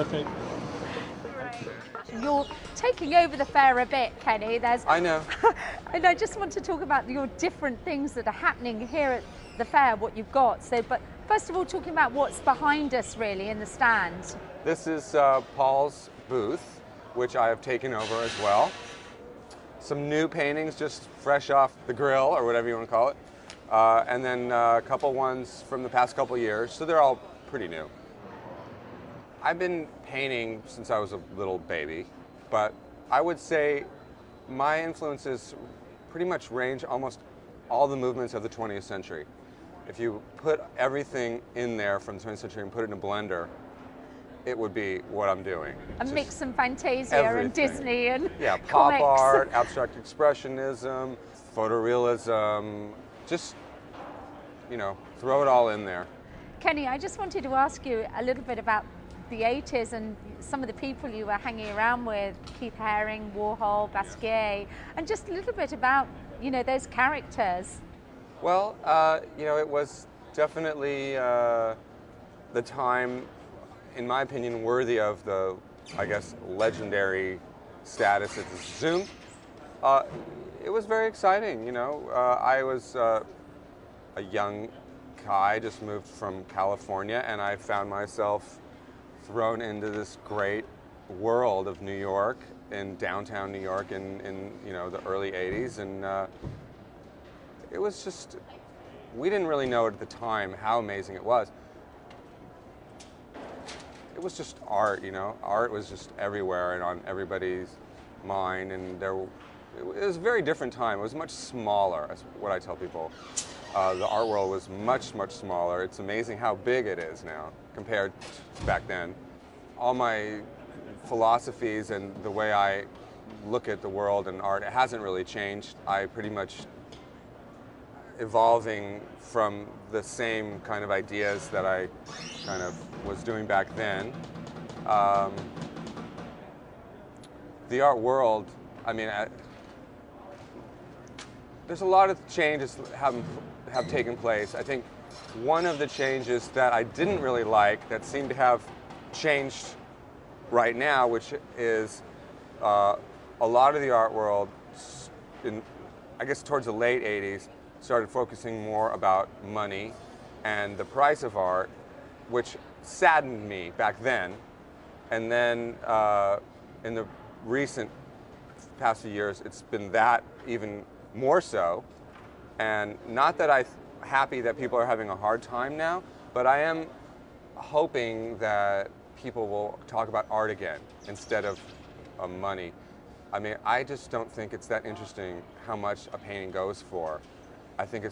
perfect. You're taking over the fair a bit, Kenny. I know. And I just want to talk about your different things that are happening here at the fair, what you've got. So, but first of all, talking about what's behind us really in the stand. This is Paul's booth, which I have taken over as well. Some new paintings just fresh off the grill, or whatever you want to call it. And then a couple ones from the past couple years, so they're all pretty new. I've been painting since I was a little baby, but I would say my influences pretty much range almost all the movements of the 20th century. If you put everything in there from the 20th century and put it in a blender, it would be what I'm doing. A mix and Fantasia everything. And Disney and yeah, pop comics. art, abstract expressionism, photorealism, just, throw it all in there. Kenny, I just wanted to ask you a little bit about the 80s and some of the people you were hanging around with, Keith Haring, Warhol, Basquiat, and just a little bit about, those characters. Well, it was definitely the time, in my opinion, worthy of the, legendary status it assumed. It was very exciting, I was a young guy, just moved from California, and I found myself thrown into this great world of New York, in downtown New York in the early 80s, and it was just, we didn't really know at the time how amazing it was. It was just art, art was just everywhere and on everybody's mind, and it was a very different time. It was much smaller, that's what I tell people. The art world was much, much smaller. It's amazing how big it is now compared to back then. All my philosophies and the way I look at the world and art, it hasn't really changed. I pretty much evolving from the same kind of ideas that I kind of was doing back then. The art world, there's a lot of changes have taken place. I think one of the changes that I didn't really like that seemed to have changed right now, which is a lot of the art world, towards the late 80s, started focusing more about money and the price of art, which saddened me back then. And then in the recent past few years, it's been that even more so. And not that I'm happy that people are having a hard time now, but I am hoping that people will talk about art again instead of money. I just don't think it's that interesting how much a painting goes for. I think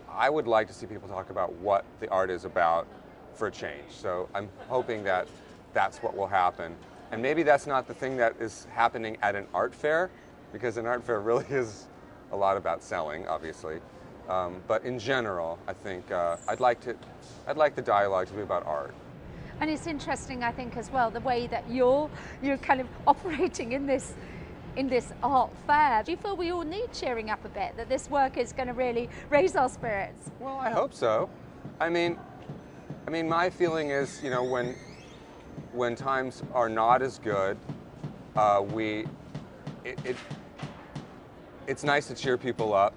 I would like to see people talk about what the art is about for a change. So I'm hoping that that's what will happen. And maybe that's not the thing that is happening at an art fair, because an art fair really is a lot about selling, obviously. But in general, I think I'd like the dialogue to be about art. And it's interesting, I think, as well, the way that you're kind of operating in this art fair. Do you feel we all need cheering up a bit, that this work is going to really raise our spirits? Well, I hope so. My feeling is, when times are not as good, it's nice to cheer people up.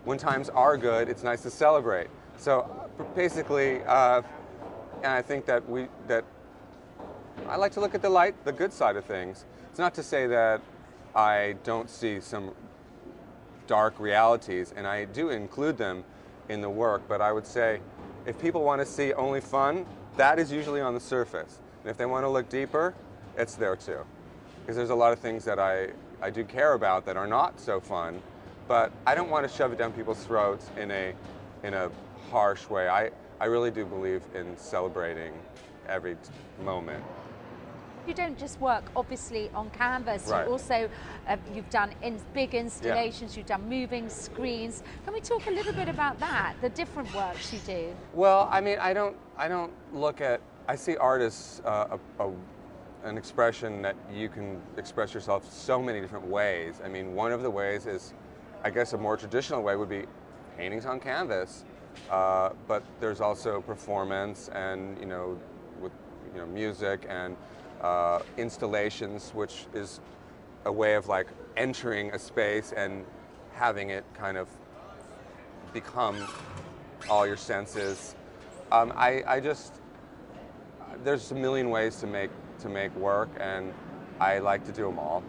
When times are good, it's nice to celebrate. So basically, and I think that I like to look at the good side of things. It's not to say that I don't see some dark realities, and I do include them in the work, but I would say if people want to see only fun, that is usually on the surface. And if they want to look deeper, it's there too. Because there's a lot of things that I do care about that are not so fun, but I don't want to shove it down people's throats in a harsh way. I really do believe in celebrating every moment. You don't just work, obviously, on canvas. Right. You also, you've done big installations, You've done moving screens. Can we talk a little bit about that, the different works you do? Well, I don't look at, I see art as an expression that you can express yourself so many different ways. One of the ways is, I guess a more traditional way would be paintings on canvas. But there's also performance and, with you know, music and installations, which is a way of like entering a space and having it kind of become all your senses. I just, there's a million ways to make work, and I like to do them all.